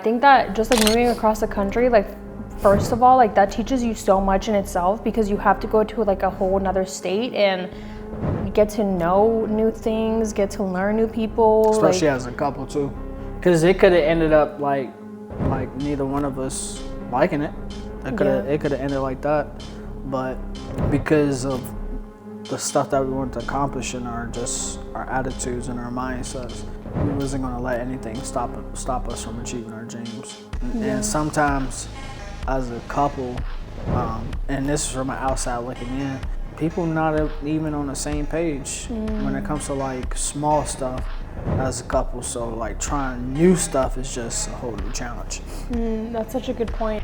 think that just like moving across the country, like first of all, like that teaches you so much in itself because you have to go to like a whole nother state and get to know new things, get to learn new people. Especially as a couple too. Because it could have ended up like neither one of us liking it. It could have ended like that. But because of the stuff that we wanted to accomplish in our attitudes and our mindsets, we wasn't gonna let anything stop us from achieving our dreams. And sometimes, as a couple, and this is from an outside looking in, people not even on the same page when it comes to like small stuff as a couple. So like trying new stuff is just a whole new challenge. That's such a good point.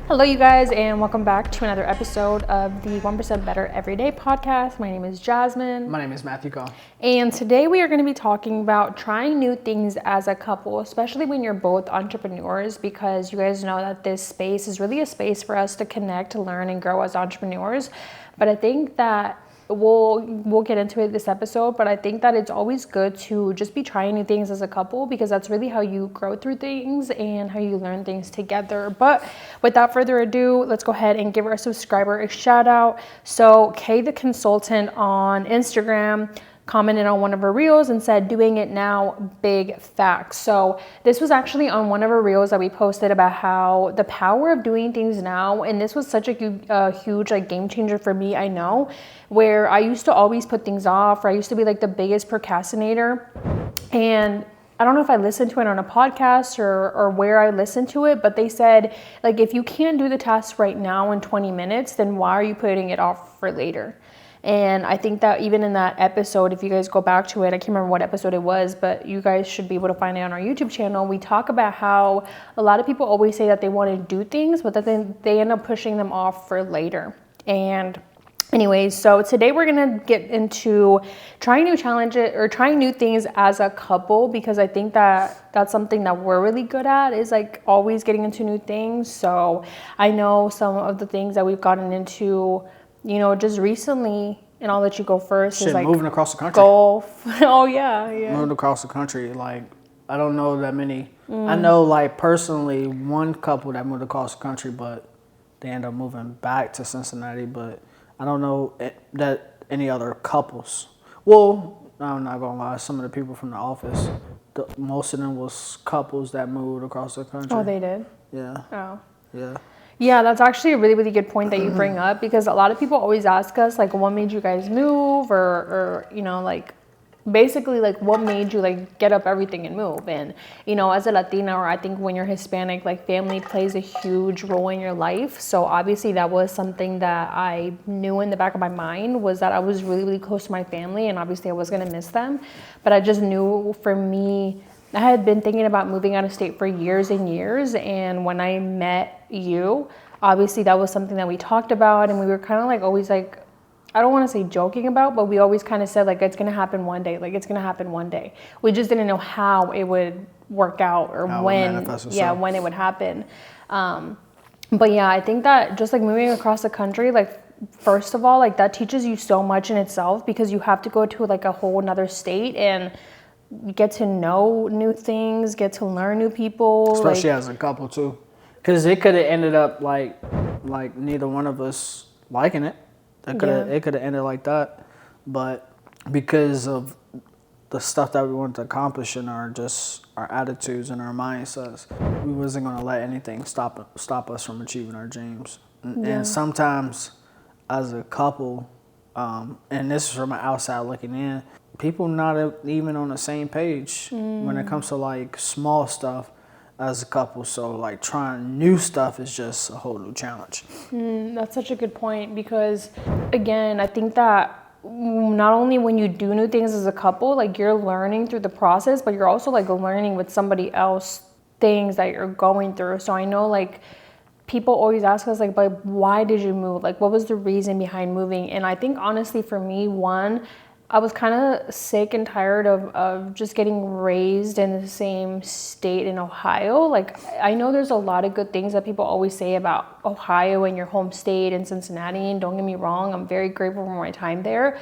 Hello you guys, and welcome back to another episode of the 1% Better Everyday podcast. My name is Jasmine. My name is Matthew Cole. And today we are going to be talking about trying new things as a couple, especially when you're both entrepreneurs, because you guys know that this space is really a space for us to connect, to learn, and grow as entrepreneurs. But I think that we'll get into it this episode, but I think that it's always good to just be trying new things as a couple, because that's really how you grow through things and how you learn things together. But without further ado, let's go ahead and give our subscriber a shout out. So Kay the Consultant on Instagram commented on one of her reels and said, "Doing it now, big facts." So this was actually on one of her reels that we posted about how the power of doing things now, and this was such a huge like game changer for me, I know, where I used to always put things off, or I used to be like the biggest procrastinator. And I don't know if I listened to it on a podcast or where I listened to it, but they said, like, if you can't do the task right now in 20 minutes, then why are you putting it off for later? And I think that even in that episode, if you guys go back to it, I can't remember what episode it was, but you guys should be able to find it on our YouTube channel. We talk about how a lot of people always say that they want to do things, but then they end up pushing them off for later. And anyways, so today we're going to get into trying new challenges or trying new things as a couple, because I think that that's something that we're really good at, is like always getting into new things. So I know some of the things that we've gotten into, you know, just recently, and I'll let you go first. Is like moving across the country. Golf. Oh yeah. Moving across the country. Like, I don't know that many. I know, like, personally, one couple that moved across the country, but they end up moving back to Cincinnati. But I don't know that any other couples. Well, I'm not gonna lie. Some of the people from the office, most of them was couples that moved across the country. Oh, they did? Yeah. Oh. Yeah. Yeah, that's actually a really, really good point that you bring up, because a lot of people always ask us, like, what made you guys move, or you know, like, basically, like, what made you, like, get up everything and move? And, you know, as a Latina, or I think when you're Hispanic, like, family plays a huge role in your life. So obviously that was something that I knew in the back of my mind, was that I was really, really close to my family, and obviously I was going to miss them. But I just knew, for me, I had been thinking about moving out of state for years and years, and when I met you, obviously that was something that we talked about, and we were kind of like always like, I don't want to say joking about, but we always kind of said, like, it's going to happen one day, like, it's going to happen one day. We just didn't know how it would work out, or when it would happen. But yeah, I think that just like moving across the country, like, first of all, like, that teaches you so much in itself, because you have to go to like a whole nother state and get to know new things, get to learn new people. Especially as a couple too. Because it could have ended up like neither one of us liking it. It could have ended like that. But because of the stuff that we wanted to accomplish in our attitudes and our mindsets, we wasn't gonna let anything stop us from achieving our dreams. And sometimes, as a couple, and this is from an outside looking in, people not even on the same page when it comes to like small stuff as a couple. So like trying new stuff is just a whole new challenge. That's such a good point, because again, I think that not only when you do new things as a couple, like, you're learning through the process, but you're also like learning with somebody else things that you're going through. So I know, like, people always ask us, like, but why did you move? Like, what was the reason behind moving? And I think honestly for me, one, I was kind of sick and tired of just getting raised in the same state in Ohio. Like, I know there's a lot of good things that people always say about Ohio and your home state and Cincinnati, and don't get me wrong, I'm very grateful for my time there.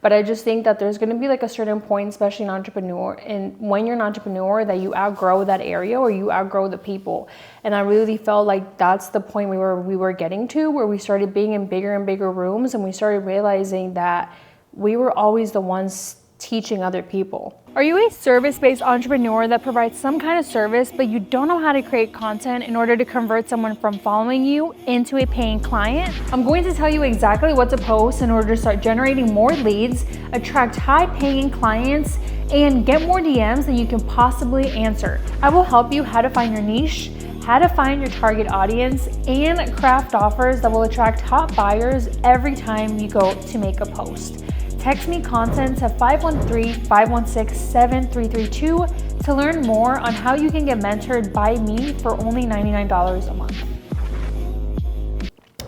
But I just think that there's going to be like a certain point, especially an entrepreneur, and when you're an entrepreneur, that you outgrow that area or you outgrow the people. And I really felt like that's the point we were getting to, where we started being in bigger and bigger rooms, and we started realizing that we were always the ones teaching other people. Are you a service-based entrepreneur that provides some kind of service, but you don't know how to create content in order to convert someone from following you into a paying client? I'm going to tell you exactly what to post in order to start generating more leads, attract high-paying clients, and get more DMs than you can possibly answer. I will help you how to find your niche, how to find your target audience, and craft offers that will attract top buyers every time you go to make a post. Text me content to 513-516-7332 to learn more on how you can get mentored by me for only $99 a month.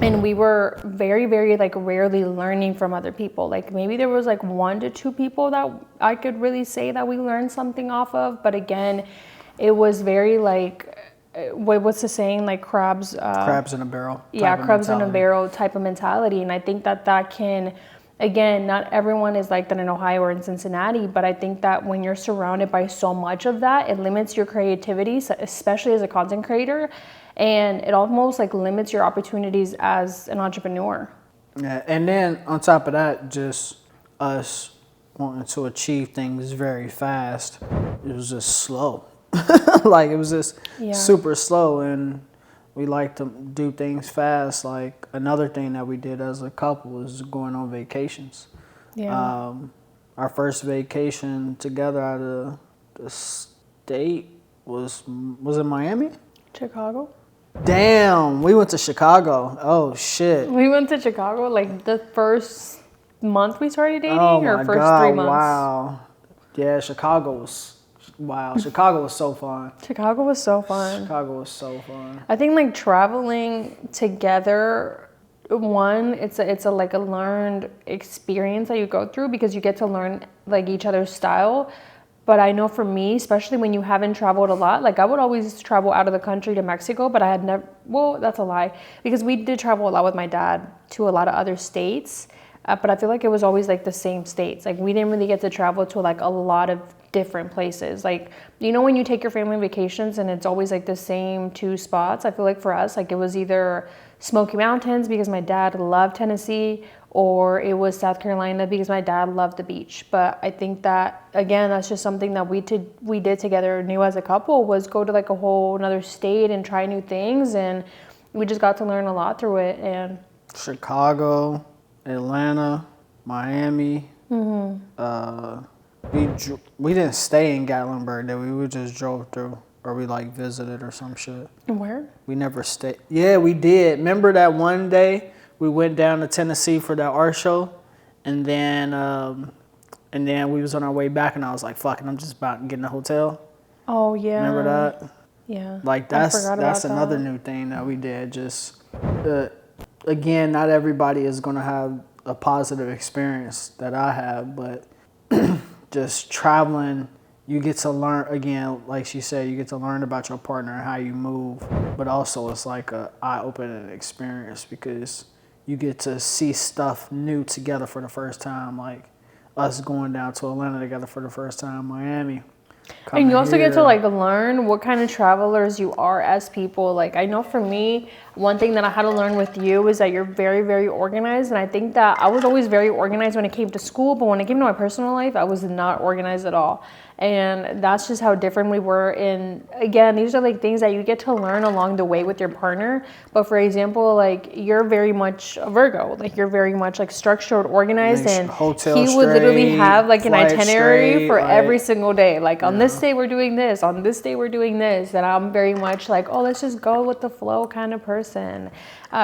And we were very, very like rarely learning from other people. Like maybe there was like 1 to 2 people that I could really say that we learned something off of. But again, it was very like, what's the saying? Like crabs in a barrel. Yeah, crabs in a barrel type of mentality. And I think that can, again, not everyone is like that in Ohio or in Cincinnati, but I think that when you're surrounded by so much of that, it limits your creativity, especially as a content creator, and it almost like limits your opportunities as an entrepreneur. Yeah, and then on top of that, just us wanting to achieve things very fast, it was just slow. Like it was just super slow, and we like to do things fast. Like another thing that we did as a couple was going on vacations. Yeah. Our first vacation together out of the state was it Miami? Chicago. Damn, we went to Chicago. Oh shit. We went to Chicago like the first month we started dating, or first 3 months. Wow. Yeah, Chicago was Chicago was so fun. Chicago was so fun. Chicago was so fun. I think like traveling together, one, it's a like a learned experience that you go through because you get to learn like each other's style. But I know for me, especially when you haven't traveled a lot, like I would always travel out of the country to Mexico, but I had never, well, that's a lie, because we did travel a lot with my dad to a lot of other states. But I feel like it was always like the same states. Like we didn't really get to travel to like a lot of different places. Like, you know, when you take your family vacations and it's always like the same 2 spots, I feel like for us, like it was either Smoky Mountains because my dad loved Tennessee, or it was South Carolina because my dad loved the beach. But I think that, again, that's just something that we did together, new as a couple, was go to like a whole another state and try new things. And we just got to learn a lot through it. And Chicago, Atlanta, Miami. Mm-hmm. We didn't stay in Gatlinburg, did we? We just drove through, or we like visited or some shit. Where? We never stayed. Yeah, we did. Remember that one day we went down to Tennessee for that art show, and then we was on our way back, and I was like, "Fuck it, I'm just about to get in a hotel." Oh yeah. Remember that? Yeah. Like that's another new thing that we did. Just again, not everybody is gonna have a positive experience that I have, but just traveling, you get to learn, again, like she said, you get to learn about your partner and how you move, but also it's like a eye-opening experience because you get to see stuff new together for the first time, like us going down to Atlanta together for the first time, Miami. And you also get to like learn what kind of travelers you are as people. Like I know for me, one thing that I had to learn with you is that you're very, very organized. And I think that I was always very organized when it came to school, but when it came to my personal life, I was not organized at all. And that's just how different we were. And again, these are like things that you get to learn along the way with your partner. But for example, like you're very much a Virgo, like you're very much like structured, organized, and he would literally have like an itinerary for every single day. Like on this day we're doing this, on this day we're doing this. And I'm very much like, oh, let's just go with the flow kind of person.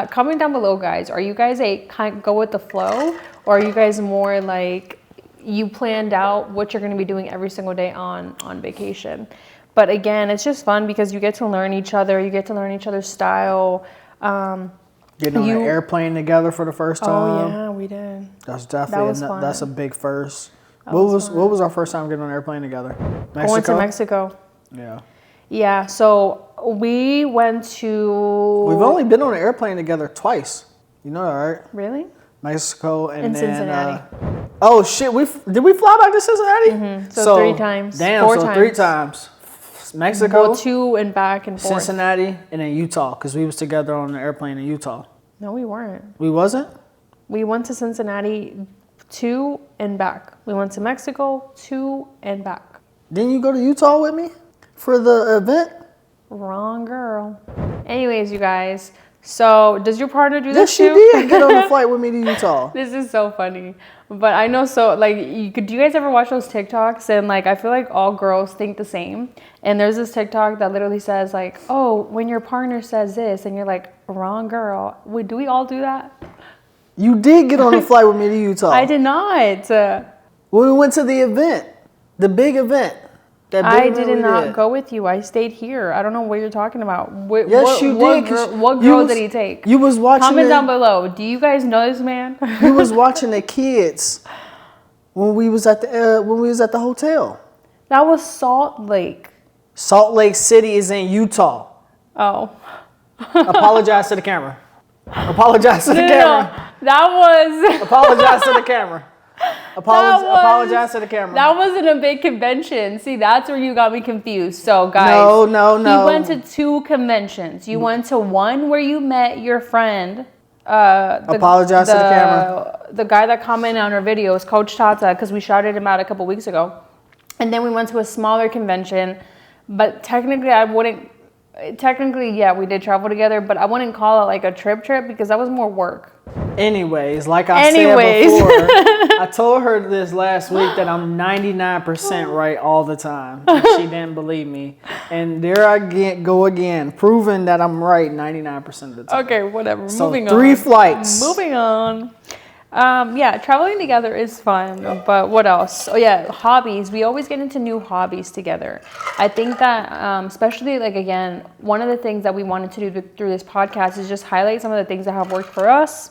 Comment down below, guys. Are you guys a go with the flow, or are you guys more like you planned out what you're going to be doing every single day on vacation? But again, it's just fun because you get to learn each other. You get to learn each other's style. Getting on an airplane together for the first time. Oh yeah, we did. That's definitely that's a big first. What was our first time getting on an airplane together? Mexico? Going to Mexico. Yeah. Yeah. So we went to. We've only been on an airplane together twice. You know that, right? Really? Mexico and then Cincinnati. Oh shit, did we fly back to Cincinnati? Mm-hmm. So 3 times. Damn, 4 so times. 3 times. Mexico, Well, 2 and back and forth. Cincinnati, and then Utah, because we was together on the airplane in Utah. No, we weren't. We wasn't? We went to Cincinnati 2 and back. We went to Mexico 2 and back. Didn't you go to Utah with me for the event? Wrong girl. Anyways, you guys. So, does your partner do Yes, this she too? did get on the flight with me to Utah. This is so funny. But I know, so like, do you guys ever watch those TikToks? And like, I feel like all girls think the same. And there's this TikTok that literally says like, oh, when your partner says this, and you're like, wrong girl. Wait, do we all do that? You did get on the flight with me to Utah. I did not. When we went to the event, the big event. That big I event did we not go with you. I stayed here. I don't know what you're talking about. Yes, you did. What girl did he take? You was watching. Comment down below. Do you guys know this man? You was watching the kids when we was at the hotel. That was Salt Lake. Salt Lake City is in Utah. Oh. Apologize to the camera. Apologize to the camera. No. That was. Apologize to the camera. Apologize to the camera. That wasn't a big convention. See, that's where you got me confused. So, guys. No. You went to 2 conventions. You went to one where you met your friend. Apologize to the camera. The guy that commented on our videos, Coach Tata, because we shouted him out a couple weeks ago. And then we went to a smaller convention. But technically, yeah, we did travel together, but I wouldn't call it like a trip because that was more work. Anyways, like I said before, I told her this last week that I'm 99% right all the time. And she didn't believe me. And there I go again, proving that I'm right 99% of the time. Okay, whatever. So Moving on. 3 flights. Moving on. Yeah, traveling together is fun, but what else? Oh yeah, hobbies. We always get into new hobbies together. I think that, especially like, again, one of the things that we wanted to do through this podcast is just highlight some of the things that have worked for us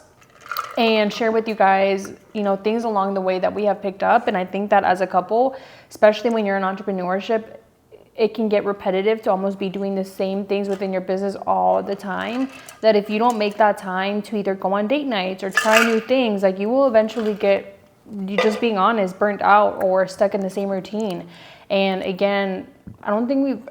and share with you guys, things along the way that we have picked up. And I think that as a couple, especially when you're in entrepreneurship, it can get repetitive to almost be doing the same things within your business all the time, that if you don't make that time to either go on date nights or try new things, like you will eventually get, you just being honest, burnt out or stuck in the same routine. And again, I don't think we've,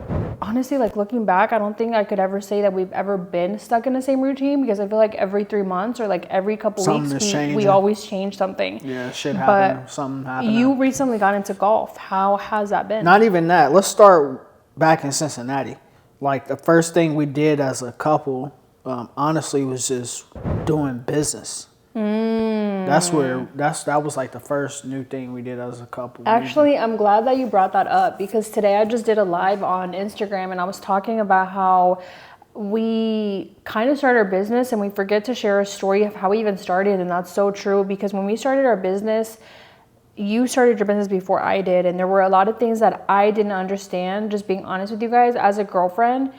honestly, like looking back, I don't think I could ever say that we've ever been stuck in the same routine, because I feel like every 3 months or like every couple weeks, we always change something. Yeah, shit happened. Something happened. You recently got into golf. How has that been? Not even that. Let's start back in Cincinnati. Like the first thing we did as a couple, honestly, was just doing business. That was like the first new thing we did as a couple. Actually, I'm glad that you brought that up, because today I just did a live on Instagram and I was talking about how we kind of start our business and we forget to share a story of how we even started. And that's so true, because when we started our business, you started your business before I did, and there were a lot of things that I didn't understand, just being honest with you guys, as a girlfriend,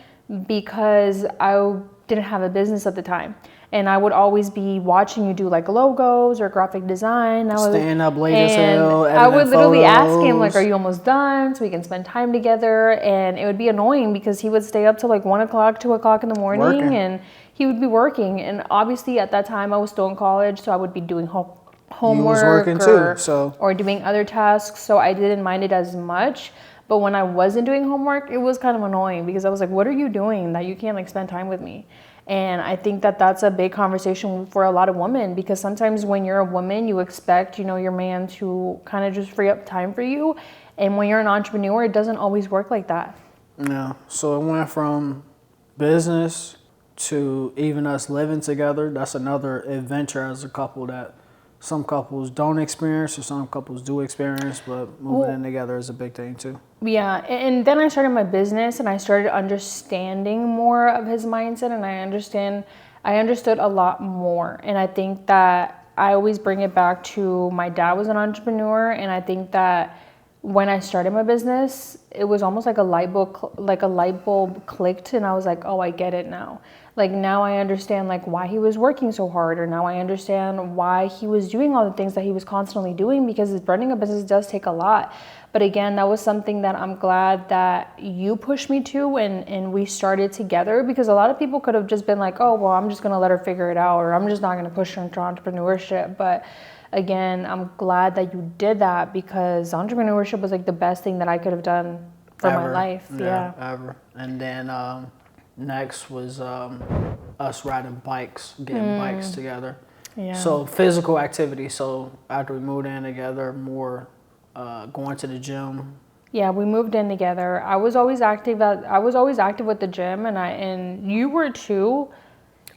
because I didn't have a business at the time. And I would always be watching you do like logos or graphic design. Staying up late as hell. I would literally photos. ask him like, are you almost done so we can spend time together? And it would be annoying because he would stay up till like 1 o'clock, 2 o'clock in the morning, working. And he would be working. And obviously at that time I was still in college, so I would be doing homework or doing other tasks. So I didn't mind it as much. But when I wasn't doing homework, it was kind of annoying, because I was like, what are you doing that you can't like spend time with me? And I think that that's a big conversation for a lot of women, because sometimes when you're a woman, you expect, your man to kind of just free up time for you. And when you're an entrepreneur, it doesn't always work like that. Yeah. So it went from business to even us living together. That's another adventure as a couple that some couples don't experience or some couples do experience, but moving in together is a big thing too. Yeah, and then I started my business and I started understanding more of his mindset, and I understood a lot more. And I think that I always bring it back to my dad was an entrepreneur, and I think that when I started my business, it was almost like a light bulb clicked, and I was like, oh, I get it now. Like now I understand like why he was working so hard, or now I understand why he was doing all the things that he was constantly doing, because running a business does take a lot. But again, that was something that I'm glad that you pushed me to, and we started together, because a lot of people could have just been like, oh, well, I'm just going to let her figure it out, or I'm just not going to push her into entrepreneurship. But again, I'm glad that you did that because entrepreneurship was like the best thing that I could have done for my life. Yeah. Ever. And then next was us riding bikes, getting bikes together. Yeah. So physical activity. So after we moved in together, more going to the gym. Yeah, we moved in together. I was always active with the gym, and you were too.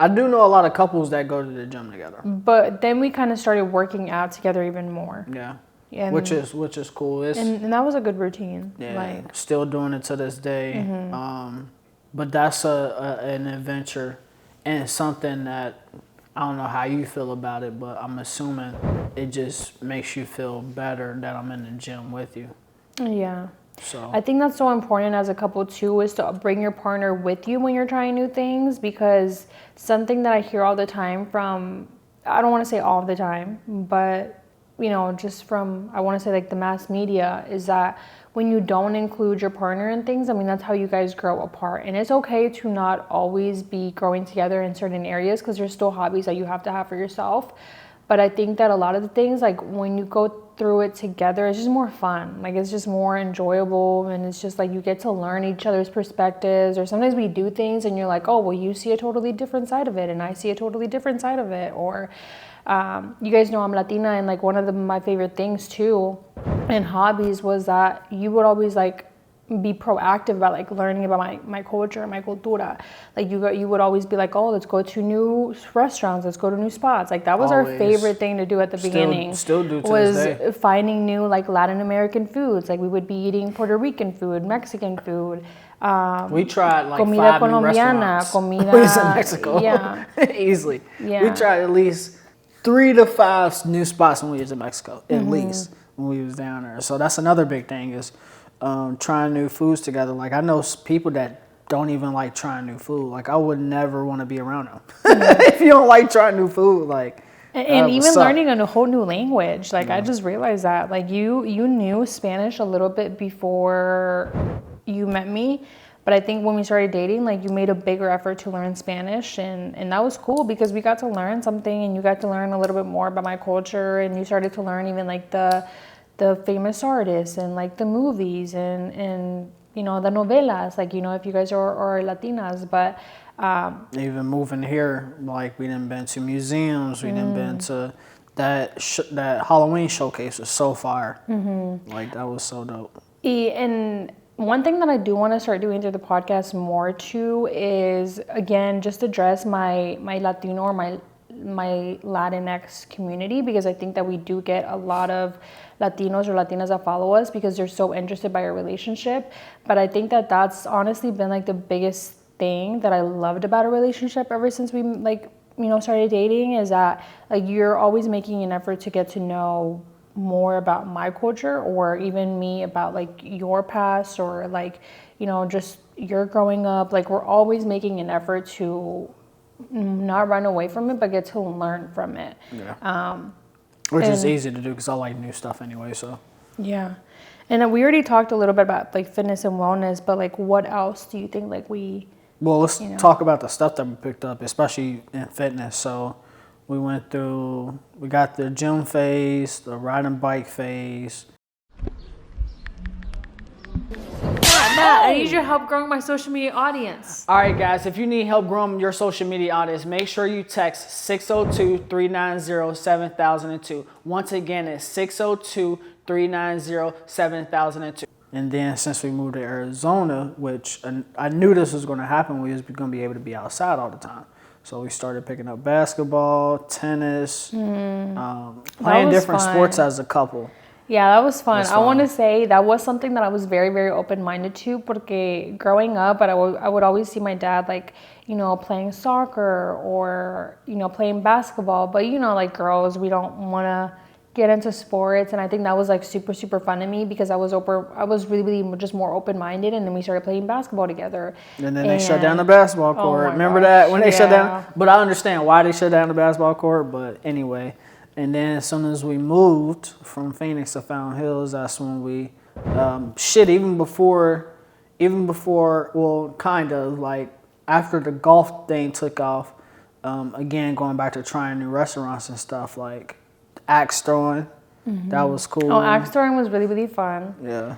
I do know a lot of couples that go to the gym together. But then we kind of started working out together even more. Yeah. And, which is cool. And that was a good routine. Yeah. Like, still doing it to this day. But that's an adventure and something that I don't know how you feel about it, but I'm assuming it just makes you feel better that I'm in the gym with you. Yeah. So I think that's so important as a couple too, is to bring your partner with you when you're trying new things, because something that I hear all the time from, I don't want to say all the time, but just from, I want to say like the mass media, is that when you don't include your partner in things, I mean, that's how you guys grow apart. And it's okay to not always be growing together in certain areas, because there's still hobbies that you have to have for yourself. But I think that a lot of the things, like when you go through it together, it's just more fun. Like it's just more enjoyable, and it's just like you get to learn each other's perspectives. Or sometimes we do things and you're like, oh, well, you see a totally different side of it and I see a totally different side of it. Or you guys know I'm Latina, and like one of my favorite things too in hobbies was that you would always like be proactive about like learning about my culture, my cultura. Like you would always be like, oh, let's go to new restaurants, let's go to new spots. Like that was our favorite thing to do at the beginning. Still do to was this day. Finding new like Latin American foods. Like we would be eating Puerto Rican food, Mexican food. We tried like comida 5 new colombiana, restaurants. comida. We was in Mexico. Yeah, easily. Yeah. We tried at least 3 to 5 new spots when we was in Mexico, at least when we was down there. So that's another big thing is trying new foods together. Like I know people that don't even like trying new food. Like I would never want to be around them if you don't like trying new food. Like and even learning a whole new language. Like I just realized that like you knew Spanish a little bit before you met me, but I think when we started dating, like you made a bigger effort to learn Spanish, and that was cool because we got to learn something, and you got to learn a little bit more about my culture, and you started to learn even like the famous artists and like the movies and the novelas, like if you guys are Latinas. But even moving here, like we didn't been to museums, we didn't been to that Halloween showcase was so fire. Like that was so dope. And one thing that I do want to start doing through the podcast more too is, again, just address my Latino or my Latinx community, because I think that we do get a lot of Latinos or Latinas that follow us because they're so interested by our relationship. But I think that that's honestly been like the biggest thing that I loved about a relationship ever since we started dating, is that like you're always making an effort to get to know more about my culture, or even me about like your past, or like just your growing up. Like we're always making an effort to not run away from it, but get to learn from it. Yeah. Which is easy to do because I like new stuff anyway. So yeah. And then we already talked a little bit about like fitness and wellness, but like what else do you think like we? Well, let's talk about the stuff that we picked up, especially in fitness. So we got the gym phase, the riding bike phase. Matt, I need your help growing my social media audience. All right, guys, if you need help growing your social media audience, make sure you text 602-390-7002. Once again, it's 602-390-7002. And then since we moved to Arizona, which I knew this was going to happen, we was going to be able to be outside all the time. So we started picking up basketball, tennis, playing different sports as a couple. Yeah, that was fun. I want to say that was something that I was very, very open-minded to, porque growing up, I would always see my dad like, playing soccer or, playing basketball. But, like girls, we don't want to get into sports. And I think that was like super, super fun to me because I was really, really just more open-minded. And then we started playing basketball together. And then they shut down the basketball court. Remember that when they shut down? But I understand why they shut down the basketball court. But anyway. And then as soon as we moved from Phoenix to Fountain Hills, that's when we, even before, well, kind of like after the golf thing took off, again, going back to trying new restaurants and stuff, like axe throwing. That was cool. Oh, axe throwing was really, really fun. Yeah.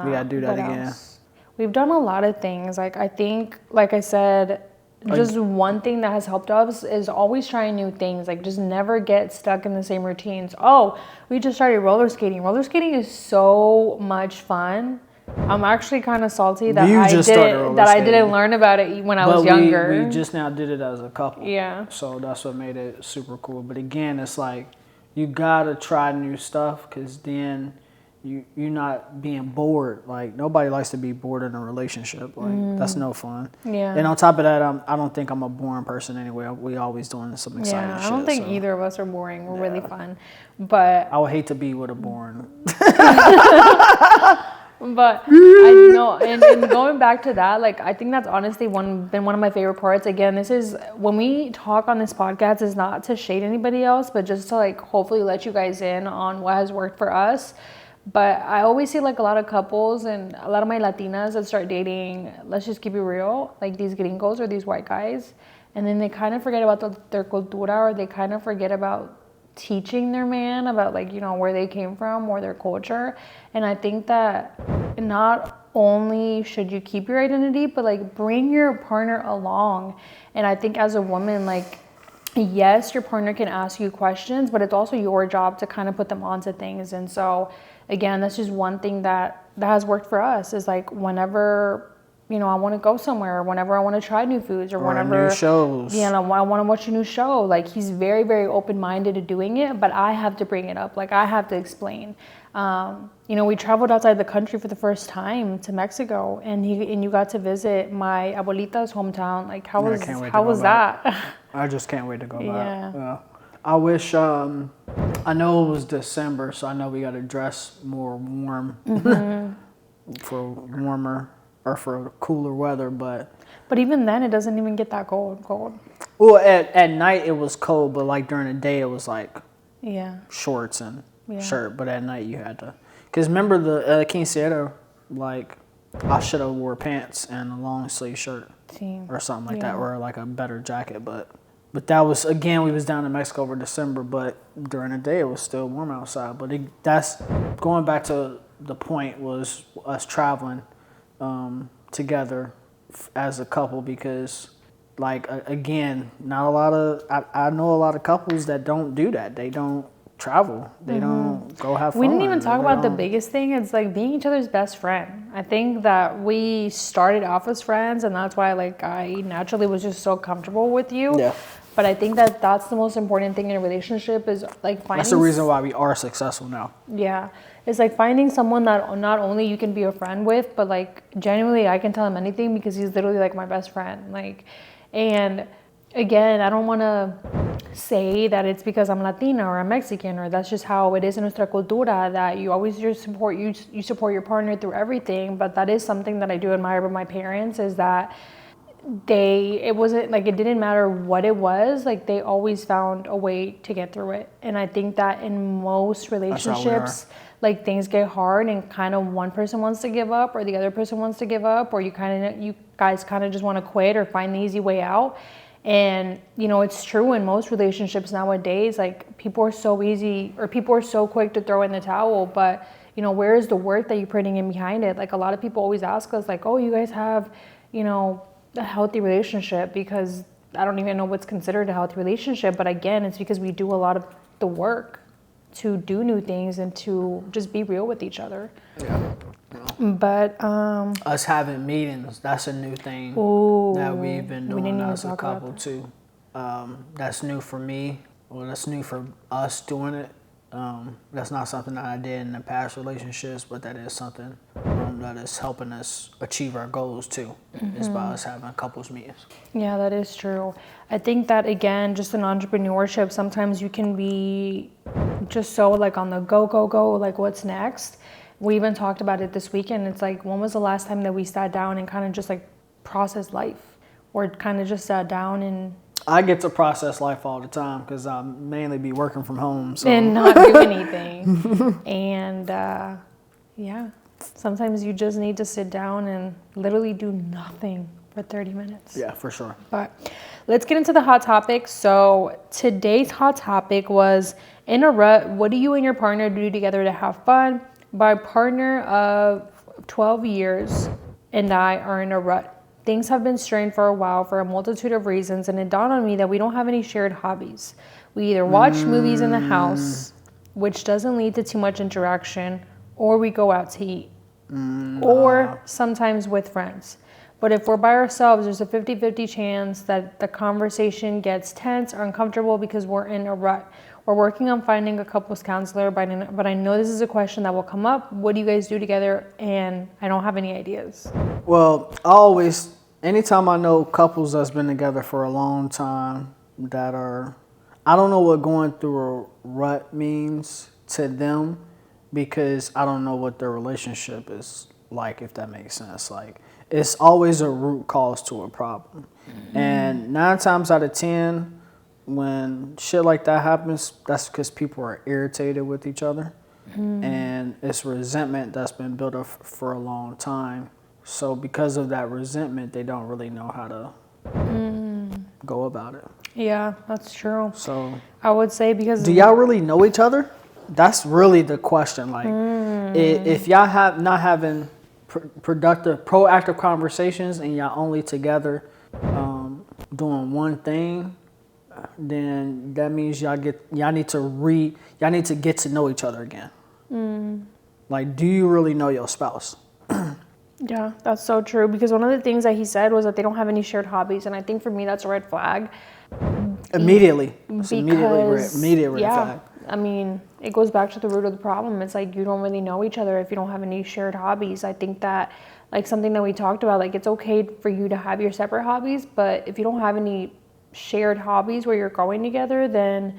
We gotta do that again. Else? We've done a lot of things. Like, I think, like I said, just one thing that has helped us is always trying new things. Like, just never get stuck in the same routines. Oh, we just started roller skating. Roller skating is so much fun. I'm actually kind of salty that I didn't learn about it when I was younger. We just now did it as a couple. Yeah. So that's what made it super cool. But again, it's like you gotta try new stuff, because then you're not being bored. Like, nobody likes to be bored in a relationship. Like, that's no fun. Yeah. And on top of that, I don't think I'm a boring person anyway. We always doing some exciting shit. I don't think either of us are boring. We're really fun. But I would hate to be with a boring. But I know, and going back to that, like, I think that's honestly been one of my favorite parts. Again, this is, when we talk on this podcast, is not to shade anybody else, but just to, like, hopefully let you guys in on what has worked for us. But I always see, like, a lot of couples and a lot of my Latinas that start dating, let's just keep it real, like these gringos or these white guys, and then they kind of forget about their cultura, or they kind of forget about teaching their man about, like, you know, where they came from or their culture. And I think that not only should you keep your identity, but, like, bring your partner along. And I think as a woman, like, yes, your partner can ask you questions, but it's also your job to kind of put them onto things. And so again, that's just one thing that has worked for us, is like, whenever, you know, I want to go somewhere, whenever I want to try new foods, or whenever new shows, you know, I want to watch a new show, like, he's very, very open-minded to doing it, but I have to bring it up. Like, I have to explain. You know, we traveled outside the country for the first time to Mexico, and you got to visit my abuelita's hometown. Like, how was that? I just can't wait to go back. Yeah. I wish, I know it was December, so I know we got to dress more warm for warmer or for cooler weather, but even then, it doesn't even get that cold. Well, at night it was cold, but like during the day it was like shorts and shirt, but at night you had to, because remember the quinceañera, like, I should have wore pants and a long sleeve shirt or something like that, or like a better jacket, but that was, again, we was down in Mexico over December, but during the day it was still warm outside. But that's going back to the point, was us traveling together as a couple, because, like, again, not a lot of, I know a lot of couples that don't do that. They don't travel. They don't go have fun. We didn't even talk about the biggest thing. It's like being each other's best friend. I think that we started off as friends, and that's why, like, I naturally was just so comfortable with you. Yeah. But I think that that's the most important thing in a relationship, is like finding. That's the reason why we are successful now. Yeah. It's like finding someone that not only you can be a friend with, but, like, genuinely I can tell him anything, because he's literally like my best friend. Like, and again, I don't want to say that it's because I'm Latina or I'm Mexican, or that's just how it is in nuestra cultura, that you always just support your partner through everything. But that is something that I do admire about my parents, is that it wasn't like, it didn't matter what it was, like, they always found a way to get through it. And I think that in most relationships, like, things get hard and kind of one person wants to give up, or the other person wants to give up, or you guys kind of just want to quit or find the easy way out. And, you know, it's true in most relationships nowadays, like, people are so quick to throw in the towel, but, you know, where is the work that you're putting in behind it? Like, a lot of people always ask us, like, oh, you guys have, you know, a healthy relationship, because I don't even know what's considered a healthy relationship. But again, it's because we do a lot of the work to do new things and to just be real with each other. Yeah. But us having meetings, that's a new thing that we've been doing as a couple too. That's new for me, or that's new for us doing it. That's not something that I did in the past relationships, but that is something that is helping us achieve our goals too, is by us having couples meetings. Yeah, that is true. I think that, again, just in entrepreneurship, sometimes you can be just so, like, on the go, like, what's next? We even talked about it this weekend. It's like, when was the last time that we sat down and kind of just, like, processed life, or kind of just sat down and... I get to process life all the time, because I mainly be working from home. So. And not do anything. And sometimes you just need to sit down and literally do nothing for 30 minutes. Yeah, for sure. But let's get into the hot topic. So today's hot topic was In a rut, what do you and your partner do together to have fun? My partner of 12 years and I are in a rut. Things have been strained for a while for a multitude of reasons, and it dawned on me that we don't have any shared hobbies. We either watch movies in the house, which doesn't lead to too much interaction, or we go out to eat, or sometimes with friends. But if we're by ourselves, there's a 50-50 chance that the conversation gets tense or uncomfortable because we're in a rut. We're working on finding a couples counselor, but I know this is a question that will come up. What do you guys do together? And I don't have any ideas. Well, anytime I know couples that's been together for a long time I don't know what going through a rut means to them, because I don't know what their relationship is like, if that makes sense. Like, it's always a root cause to a problem. And 9 times out of 10, when shit like that happens, that's because people are irritated with each other. And it's resentment that's been built up for a long time. So because of that resentment, they don't really know how to go about it. Yeah, that's true. So I would say because... Do y'all really know each other? That's really the question. Like, if y'all not having productive, proactive conversations and y'all only together doing one thing, then that means y'all need to get to know each other again. Like, do you really know your spouse? Yeah, that's so true. Because one of the things that he said was that they don't have any shared hobbies, and I think for me that's a red flag. Immediately. Immediate red flag. I mean, it goes back to the root of the problem. It's like you don't really know each other if you don't have any shared hobbies. I think that, like, something that we talked about, like, it's okay for you to have your separate hobbies, but if you don't have any shared hobbies where you're going together, then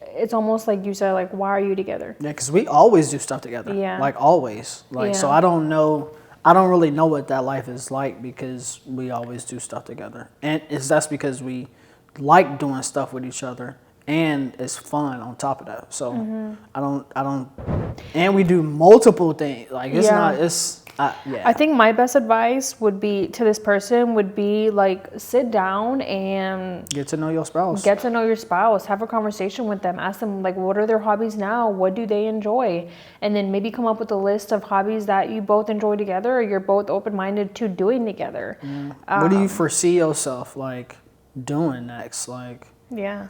it's almost like you said, like, why are you together? Yeah, because we always do stuff together. Yeah. Like, always. Like, so I don't really know what that life is like, because we always do stuff together. And that's because we like doing stuff with each other, and it's fun on top of that. So and we do multiple things. Like, I think my best advice would be to this person would be, like, sit down and get to know your spouse. Have a conversation with them. Ask them, like, what are their hobbies now? What do they enjoy? And then maybe come up with a list of hobbies that you both enjoy together, or you're both open-minded to doing together. What do you foresee yourself, like, doing next? Like, yeah.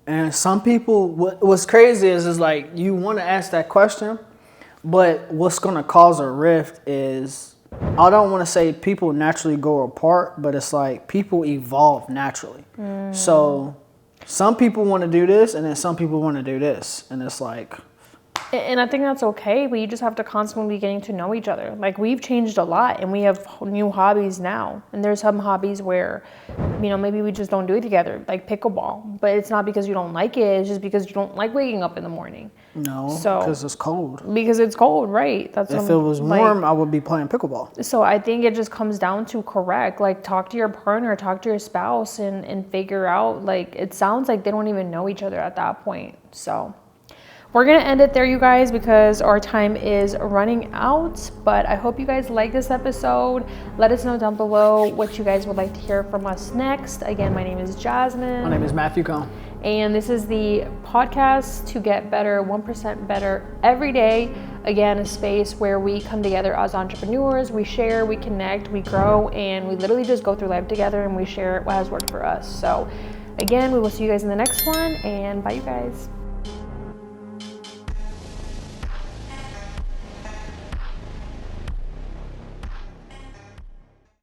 And some people, what's crazy is like, you want to ask that question, but what's going to cause a rift is, I don't want to say people naturally go apart, but it's like people evolve naturally. So some people want to do this, and then some people want to do this. And it's like... And I think that's okay, but you just have to constantly be getting to know each other. Like, we've changed a lot, and we have new hobbies now. And there's some hobbies where, you know, maybe we just don't do it together, like pickleball. But it's not because you don't like it, it's just because you don't like waking up in the morning. No, because it's cold. Because it's cold, right? If it was warm, I would be playing pickleball. So I think it just comes down to like, talk to your partner, talk to your spouse, and figure out, like, it sounds like they don't even know each other at that point. So... we're going to end it there, you guys, because our time is running out. But I hope you guys like this episode. Let us know down below what you guys would like to hear from us next. Again, my name is Jasmine. My name is Matthew Cohn. And this is the podcast to get better, 1% better every day. Again, a space where we come together as entrepreneurs. We share, we connect, we grow, and we literally just go through life together, and we share what has worked for us. So again, we will see you guys in the next one, and bye, you guys.